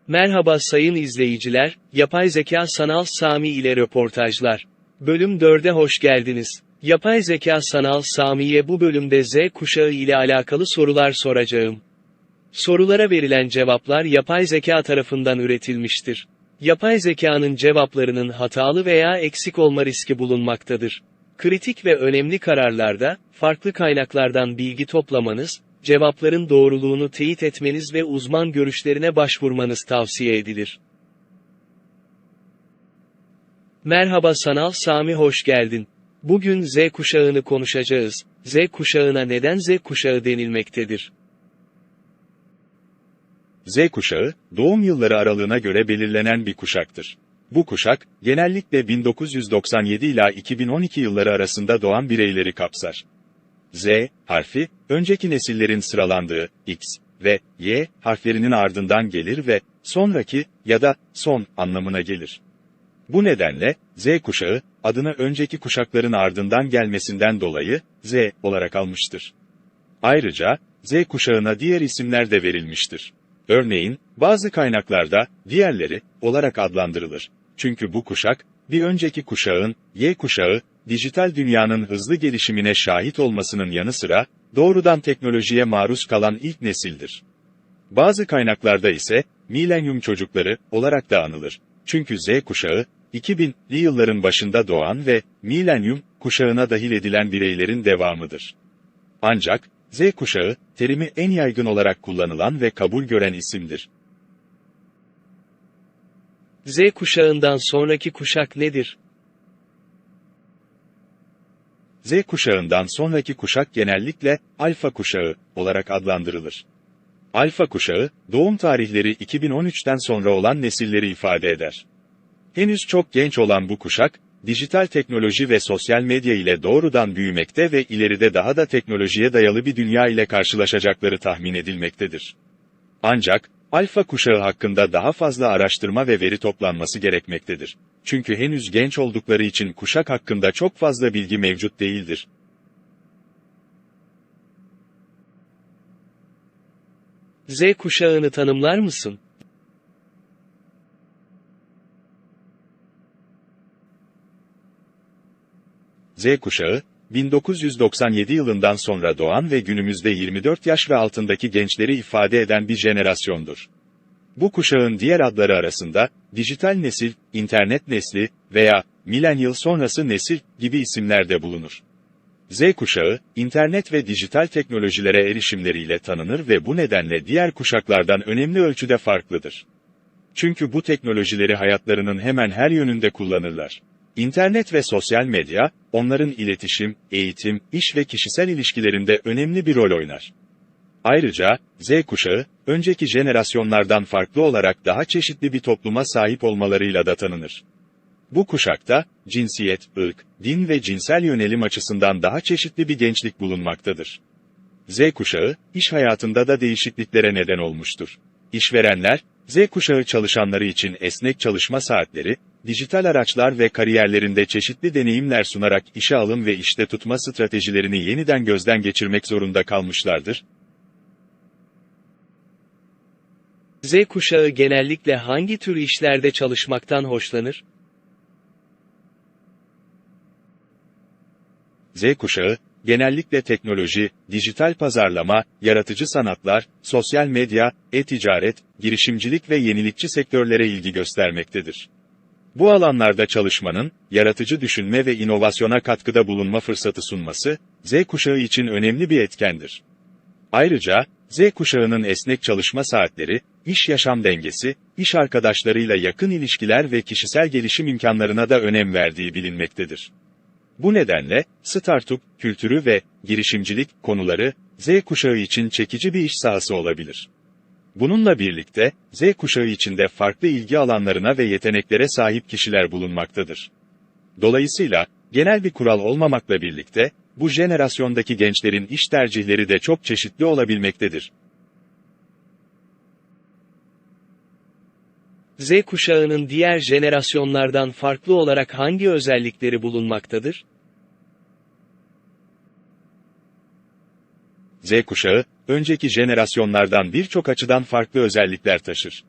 Merhaba sayın izleyiciler, Yapay Zeka Sanal Sami ile röportajlar. Bölüm 4'e hoş geldiniz. Yapay Zeka Sanal Sami'ye bu bölümde Z kuşağı ile alakalı sorular soracağım. Sorulara verilen cevaplar yapay zeka tarafından üretilmiştir. Yapay zekanın cevaplarının hatalı veya eksik olma riski bulunmaktadır. Kritik ve önemli kararlarda, farklı kaynaklardan bilgi toplamanız, cevapların doğruluğunu teyit etmeniz ve uzman görüşlerine başvurmanız tavsiye edilir. Merhaba Sanal Sami, hoş geldin. Bugün Z kuşağını konuşacağız. Z kuşağına neden Z kuşağı denilmektedir? Z kuşağı, doğum yılları aralığına göre belirlenen bir kuşaktır. Bu kuşak, genellikle 1997 ila 2012 yılları arasında doğan bireyleri kapsar. Z harfi, önceki nesillerin sıralandığı X ve Y harflerinin ardından gelir ve sonraki ya da son anlamına gelir. Bu nedenle, Z kuşağı, adını önceki kuşakların ardından gelmesinden dolayı Z olarak almıştır. Ayrıca, Z kuşağına diğer isimler de verilmiştir. Örneğin, bazı kaynaklarda, diğerleri, olarak adlandırılır. Çünkü bu kuşak, bir önceki kuşağın, Y kuşağı, dijital dünyanın hızlı gelişimine şahit olmasının yanı sıra, doğrudan teknolojiye maruz kalan ilk nesildir. Bazı kaynaklarda ise, milenyum çocukları, olarak da anılır. Çünkü Z kuşağı, 2000'li yılların başında doğan ve, milenyum, kuşağına dahil edilen bireylerin devamıdır. Ancak, Z kuşağı, terimi en yaygın olarak kullanılan ve kabul gören isimdir. Z kuşağından sonraki kuşak nedir? Z kuşağından sonraki kuşak genellikle alfa kuşağı olarak adlandırılır. Alfa kuşağı, doğum tarihleri 2013'ten sonra olan nesilleri ifade eder. Henüz çok genç olan bu kuşak, dijital teknoloji ve sosyal medya ile doğrudan büyümekte ve ileride daha da teknolojiye dayalı bir dünya ile karşılaşacakları tahmin edilmektedir. Ancak, alfa kuşağı hakkında daha fazla araştırma ve veri toplanması gerekmektedir. Çünkü henüz genç oldukları için kuşak hakkında çok fazla bilgi mevcut değildir. Z kuşağını tanımlar mısın? Z kuşağı, 1997 yılından sonra doğan ve günümüzde 24 yaş ve altındaki gençleri ifade eden bir jenerasyondur. Bu kuşağın diğer adları arasında, dijital nesil, internet nesli veya milenyıl sonrası nesil gibi isimler de bulunur. Z kuşağı, internet ve dijital teknolojilere erişimleriyle tanınır ve bu nedenle diğer kuşaklardan önemli ölçüde farklıdır. Çünkü bu teknolojileri hayatlarının hemen her yönünde kullanırlar. İnternet ve sosyal medya, onların iletişim, eğitim, iş ve kişisel ilişkilerinde önemli bir rol oynar. Ayrıca, Z kuşağı, önceki jenerasyonlardan farklı olarak daha çeşitli bir topluma sahip olmalarıyla da tanınır. Bu kuşakta, cinsiyet, ırk, din ve cinsel yönelim açısından daha çeşitli bir gençlik bulunmaktadır. Z kuşağı, iş hayatında da değişikliklere neden olmuştur. İşverenler, Z kuşağı çalışanları için esnek çalışma saatleri, dijital araçlar ve kariyerlerinde çeşitli deneyimler sunarak işe alım ve işte tutma stratejilerini yeniden gözden geçirmek zorunda kalmışlardır. Z kuşağı genellikle hangi tür işlerde çalışmaktan hoşlanır? Z kuşağı, genellikle teknoloji, dijital pazarlama, yaratıcı sanatlar, sosyal medya, e-ticaret, girişimcilik ve yenilikçi sektörlere ilgi göstermektedir. Bu alanlarda çalışmanın, yaratıcı düşünme ve inovasyona katkıda bulunma fırsatı sunması, Z kuşağı için önemli bir etkendir. Ayrıca, Z kuşağının esnek çalışma saatleri, iş-yaşam dengesi, iş arkadaşlarıyla yakın ilişkiler ve kişisel gelişim imkanlarına da önem verdiği bilinmektedir. Bu nedenle, startup kültürü ve girişimcilik konuları, Z kuşağı için çekici bir iş sahası olabilir. Bununla birlikte, Z kuşağı içinde farklı ilgi alanlarına ve yeteneklere sahip kişiler bulunmaktadır. Dolayısıyla, genel bir kural olmamakla birlikte, bu jenerasyondaki gençlerin iş tercihleri de çok çeşitli olabilmektedir. Z kuşağının diğer jenerasyonlardan farklı olarak hangi özellikleri bulunmaktadır? Z kuşağı, önceki jenerasyonlardan birçok açıdan farklı özellikler taşır.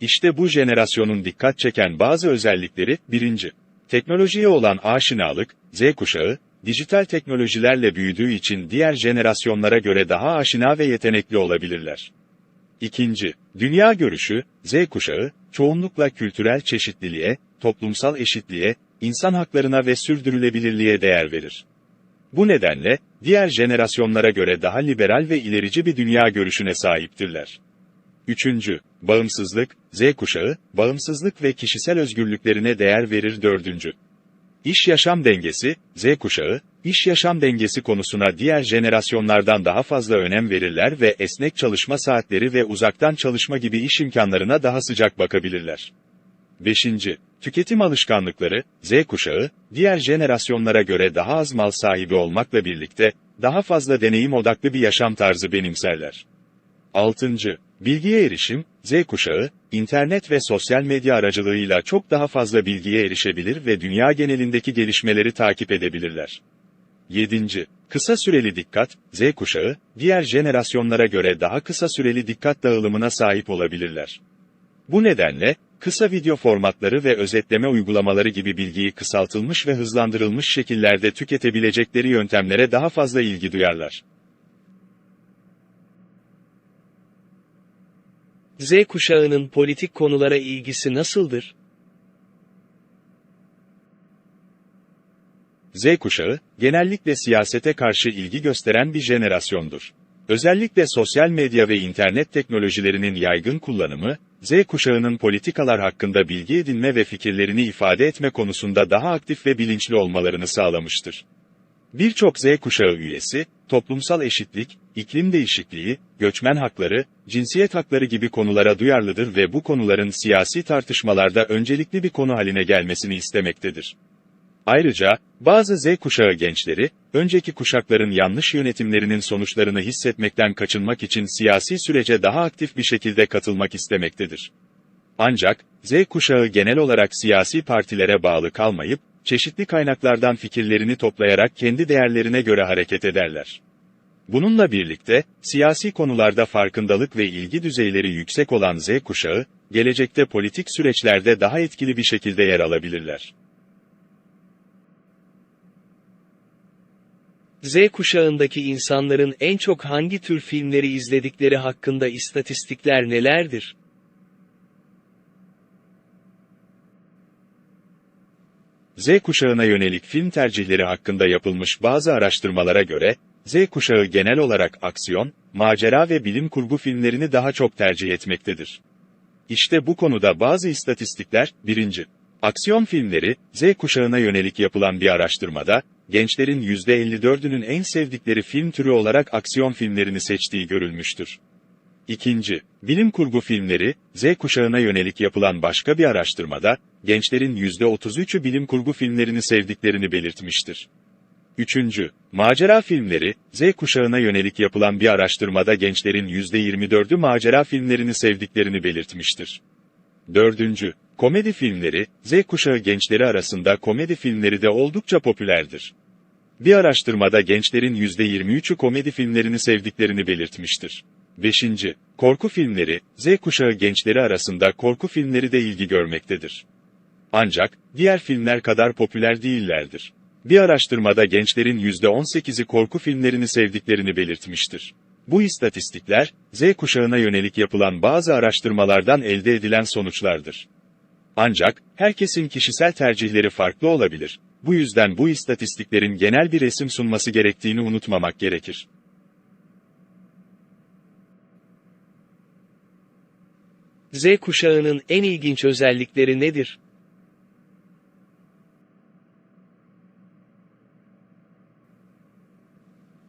İşte bu jenerasyonun dikkat çeken bazı özellikleri: 1. Teknolojiye olan aşinalık. Z kuşağı, dijital teknolojilerle büyüdüğü için diğer jenerasyonlara göre daha aşina ve yetenekli olabilirler. 2. Dünya görüşü. Z kuşağı, çoğunlukla kültürel çeşitliliğe, toplumsal eşitliğe, insan haklarına ve sürdürülebilirliğe değer verir. Bu nedenle, diğer jenerasyonlara göre daha liberal ve ilerici bir dünya görüşüne sahiptirler. 3. Bağımsızlık. Z kuşağı, bağımsızlık ve kişisel özgürlüklerine değer verir. 4. İş-yaşam dengesi. Z kuşağı, iş-yaşam dengesi konusuna diğer jenerasyonlardan daha fazla önem verirler ve esnek çalışma saatleri ve uzaktan çalışma gibi iş imkanlarına daha sıcak bakabilirler. 5. Tüketim alışkanlıkları. Z kuşağı, diğer jenerasyonlara göre daha az mal sahibi olmakla birlikte, daha fazla deneyim odaklı bir yaşam tarzı benimserler. 6. Bilgiye erişim. Z kuşağı, internet ve sosyal medya aracılığıyla çok daha fazla bilgiye erişebilir ve dünya genelindeki gelişmeleri takip edebilirler. 7. Kısa süreli dikkat. Z kuşağı, diğer jenerasyonlara göre daha kısa süreli dikkat dağılımına sahip olabilirler. Bu nedenle, kısa video formatları ve özetleme uygulamaları gibi bilgiyi kısaltılmış ve hızlandırılmış şekillerde tüketebilecekleri yöntemlere daha fazla ilgi duyarlar. Z kuşağının politik konulara ilgisi nasıldır? Z kuşağı, genellikle siyasete karşı ilgi gösteren bir jenerasyondur. Özellikle sosyal medya ve internet teknolojilerinin yaygın kullanımı, Z kuşağının politikalar hakkında bilgi edinme ve fikirlerini ifade etme konusunda daha aktif ve bilinçli olmalarını sağlamıştır. Birçok Z kuşağı üyesi, toplumsal eşitlik, iklim değişikliği, göçmen hakları, cinsiyet hakları gibi konulara duyarlıdır ve bu konuların siyasi tartışmalarda öncelikli bir konu haline gelmesini istemektedir. Ayrıca, bazı Z kuşağı gençleri, önceki kuşakların yanlış yönetimlerinin sonuçlarını hissetmekten kaçınmak için siyasi sürece daha aktif bir şekilde katılmak istemektedir. Ancak, Z kuşağı genel olarak siyasi partilere bağlı kalmayıp, çeşitli kaynaklardan fikirlerini toplayarak kendi değerlerine göre hareket ederler. Bununla birlikte, siyasi konularda farkındalık ve ilgi düzeyleri yüksek olan Z kuşağı, gelecekte politik süreçlerde daha etkili bir şekilde yer alabilirler. Z kuşağındaki insanların en çok hangi tür filmleri izledikleri hakkında istatistikler nelerdir? Z kuşağına yönelik film tercihleri hakkında yapılmış bazı araştırmalara göre, Z kuşağı genel olarak aksiyon, macera ve bilim kurgu filmlerini daha çok tercih etmektedir. İşte bu konuda bazı istatistikler: 1. Aksiyon filmleri. Z kuşağına yönelik yapılan bir araştırmada, gençlerin %54'ünün en sevdikleri film türü olarak aksiyon filmlerini seçtiği görülmüştür. 2. Bilim kurgu filmleri. Z kuşağına yönelik yapılan başka bir araştırmada, gençlerin %33'ü bilim kurgu filmlerini sevdiklerini belirtmiştir. 3. Macera filmleri. Z kuşağına yönelik yapılan bir araştırmada gençlerin %24'ü macera filmlerini sevdiklerini belirtmiştir. 4. Komedi filmleri. Z kuşağı gençleri arasında komedi filmleri de oldukça popülerdir. Bir araştırmada gençlerin %23'ü komedi filmlerini sevdiklerini belirtmiştir. 5. Korku filmleri. Z kuşağı gençleri arasında korku filmleri de ilgi görmektedir. Ancak, diğer filmler kadar popüler değillerdir. Bir araştırmada gençlerin %18'i korku filmlerini sevdiklerini belirtmiştir. Bu istatistikler, Z kuşağına yönelik yapılan bazı araştırmalardan elde edilen sonuçlardır. Ancak, herkesin kişisel tercihleri farklı olabilir. Bu yüzden bu istatistiklerin genel bir resim sunması gerektiğini unutmamak gerekir. Z kuşağının en ilginç özellikleri nedir?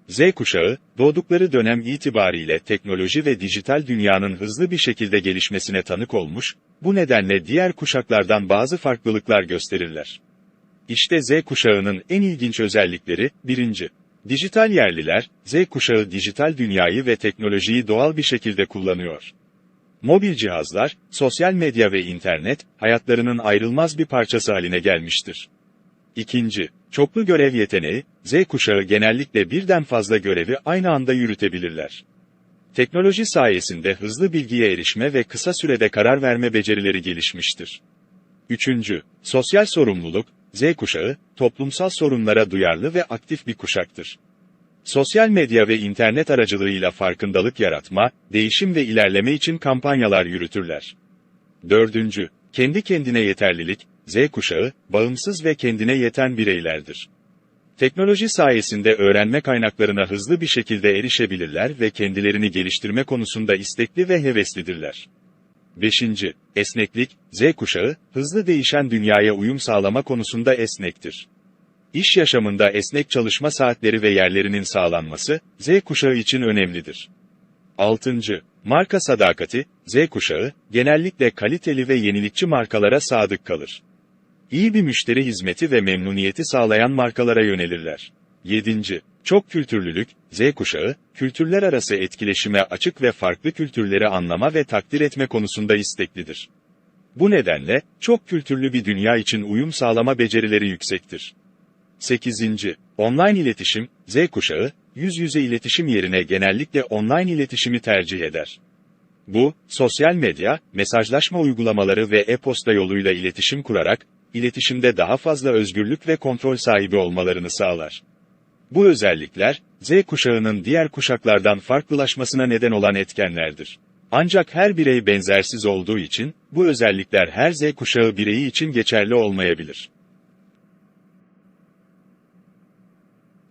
Z kuşağı, doğdukları dönem itibariyle teknoloji ve dijital dünyanın hızlı bir şekilde gelişmesine tanık olmuş, bu nedenle diğer kuşaklardan bazı farklılıklar gösterirler. İşte Z kuşağının en ilginç özellikleri: 1. Dijital yerliler. Z kuşağı dijital dünyayı ve teknolojiyi doğal bir şekilde kullanıyor. Mobil cihazlar, sosyal medya ve internet, hayatlarının ayrılmaz bir parçası haline gelmiştir. 2. Çoklu görev yeteneği. Z kuşağı genellikle birden fazla görevi aynı anda yürütebilirler. Teknoloji sayesinde hızlı bilgiye erişme ve kısa sürede karar verme becerileri gelişmiştir. 3. Sosyal sorumluluk, Z kuşağı, toplumsal sorunlara duyarlı ve aktif bir kuşaktır. Sosyal medya ve internet aracılığıyla farkındalık yaratma, değişim ve ilerleme için kampanyalar yürütürler. 4. Kendi kendine yeterlilik, Z kuşağı, bağımsız ve kendine yeten bireylerdir. Teknoloji sayesinde öğrenme kaynaklarına hızlı bir şekilde erişebilirler ve kendilerini geliştirme konusunda istekli ve heveslidirler. 5. Esneklik, Z kuşağı, hızlı değişen dünyaya uyum sağlama konusunda esnektir. İş yaşamında esnek çalışma saatleri ve yerlerinin sağlanması, Z kuşağı için önemlidir. 6. Marka sadakati, Z kuşağı, genellikle kaliteli ve yenilikçi markalara sadık kalır. İyi bir müşteri hizmeti ve memnuniyeti sağlayan markalara yönelirler. 7. Çok kültürlülük, Z kuşağı, kültürler arası etkileşime açık ve farklı kültürleri anlama ve takdir etme konusunda isteklidir. Bu nedenle, çok kültürlü bir dünya için uyum sağlama becerileri yüksektir. 8. Online iletişim, Z kuşağı, yüz yüze iletişim yerine genellikle online iletişimi tercih eder. Bu, sosyal medya, mesajlaşma uygulamaları ve e-posta yoluyla iletişim kurarak, iletişimde daha fazla özgürlük ve kontrol sahibi olmalarını sağlar. Bu özellikler, Z kuşağının diğer kuşaklardan farklılaşmasına neden olan etkenlerdir. Ancak her birey benzersiz olduğu için, bu özellikler her Z kuşağı bireyi için geçerli olmayabilir.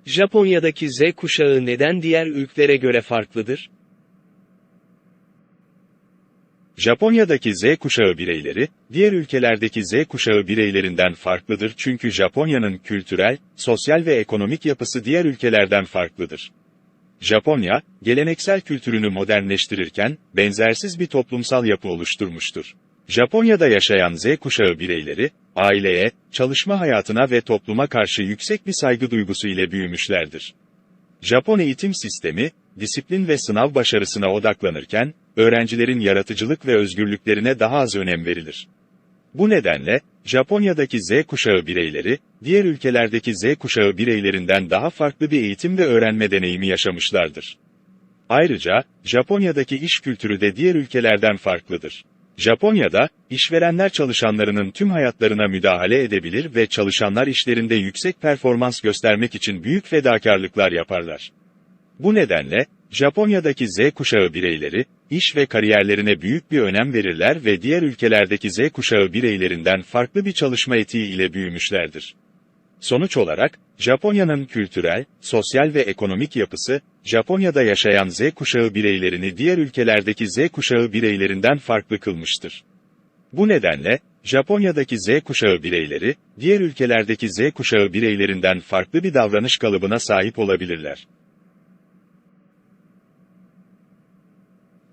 Japonya'daki Z kuşağı neden diğer ülkelere göre farklıdır? Japonya'daki Z kuşağı bireyleri, diğer ülkelerdeki Z kuşağı bireylerinden farklıdır çünkü Japonya'nın kültürel, sosyal ve ekonomik yapısı diğer ülkelerden farklıdır. Japonya, geleneksel kültürünü modernleştirirken, benzersiz bir toplumsal yapı oluşturmuştur. Japonya'da yaşayan Z kuşağı bireyleri, aileye, çalışma hayatına ve topluma karşı yüksek bir saygı duygusu ile büyümüşlerdir. Japon eğitim sistemi, disiplin ve sınav başarısına odaklanırken, öğrencilerin yaratıcılık ve özgürlüklerine daha az önem verilir. Bu nedenle, Japonya'daki Z kuşağı bireyleri, diğer ülkelerdeki Z kuşağı bireylerinden daha farklı bir eğitim ve öğrenme deneyimi yaşamışlardır. Ayrıca, Japonya'daki iş kültürü de diğer ülkelerden farklıdır. Japonya'da, işverenler çalışanlarının tüm hayatlarına müdahale edebilir ve çalışanlar işlerinde yüksek performans göstermek için büyük fedakarlıklar yaparlar. Bu nedenle, Japonya'daki Z kuşağı bireyleri, iş ve kariyerlerine büyük bir önem verirler ve diğer ülkelerdeki Z kuşağı bireylerinden farklı bir çalışma etiği ile büyümüşlerdir. Sonuç olarak, Japonya'nın kültürel, sosyal ve ekonomik yapısı, Japonya'da yaşayan Z kuşağı bireylerini diğer ülkelerdeki Z kuşağı bireylerinden farklı kılmıştır. Bu nedenle, Japonya'daki Z kuşağı bireyleri, diğer ülkelerdeki Z kuşağı bireylerinden farklı bir davranış kalıbına sahip olabilirler.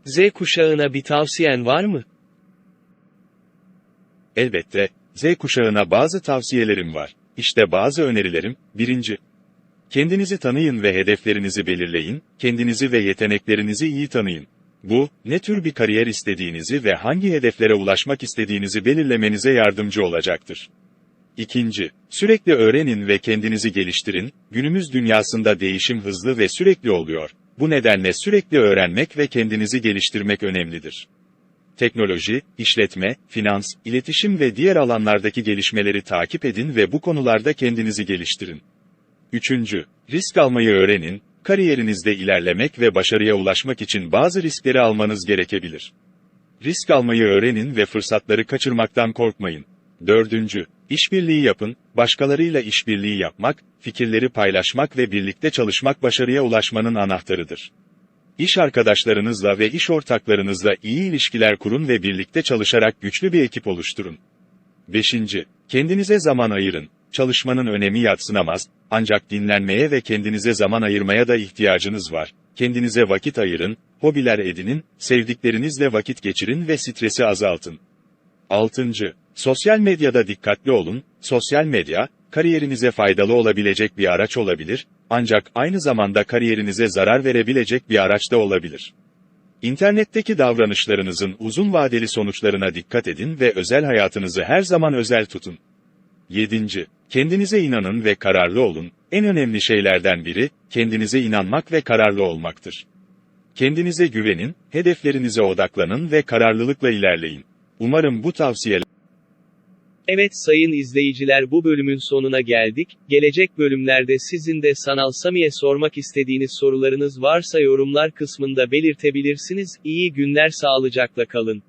Z kuşağına bir tavsiyen var mı? Elbette, Z kuşağına bazı tavsiyelerim var. İşte bazı önerilerim. 1. Kendinizi tanıyın ve hedeflerinizi belirleyin, kendinizi ve yeteneklerinizi iyi tanıyın. Bu, ne tür bir kariyer istediğinizi ve hangi hedeflere ulaşmak istediğinizi belirlemenize yardımcı olacaktır. 2. Sürekli öğrenin ve kendinizi geliştirin, günümüz dünyasında değişim hızlı ve sürekli oluyor. Bu nedenle sürekli öğrenmek ve kendinizi geliştirmek önemlidir. Teknoloji, işletme, finans, iletişim ve diğer alanlardaki gelişmeleri takip edin ve bu konularda kendinizi geliştirin. 3. Risk almayı öğrenin, kariyerinizde ilerlemek ve başarıya ulaşmak için bazı riskleri almanız gerekebilir. Risk almayı öğrenin ve fırsatları kaçırmaktan korkmayın. 4. İşbirliği yapın, başkalarıyla işbirliği yapmak, fikirleri paylaşmak ve birlikte çalışmak başarıya ulaşmanın anahtarıdır. İş arkadaşlarınızla ve iş ortaklarınızla iyi ilişkiler kurun ve birlikte çalışarak güçlü bir ekip oluşturun. 5. Kendinize zaman ayırın. Çalışmanın önemi yadsınamaz, ancak dinlenmeye ve kendinize zaman ayırmaya da ihtiyacınız var. Kendinize vakit ayırın, hobiler edinin, sevdiklerinizle vakit geçirin ve stresi azaltın. 6. Sosyal medyada dikkatli olun. Sosyal medya, kariyerinize faydalı olabilecek bir araç olabilir, ancak aynı zamanda kariyerinize zarar verebilecek bir araç da olabilir. İnternetteki davranışlarınızın uzun vadeli sonuçlarına dikkat edin ve özel hayatınızı her zaman özel tutun. 7. Kendinize inanın ve kararlı olun. En önemli şeylerden biri, kendinize inanmak ve kararlı olmaktır. Kendinize güvenin, hedeflerinize odaklanın ve kararlılıkla ilerleyin. Umarım bu tavsiyeler Evet sayın izleyiciler, bu bölümün sonuna geldik. Gelecek bölümlerde sizin de Sanal Sami'ye sormak istediğiniz sorularınız varsa yorumlar kısmında belirtebilirsiniz. İyi günler, sağlıcakla kalın.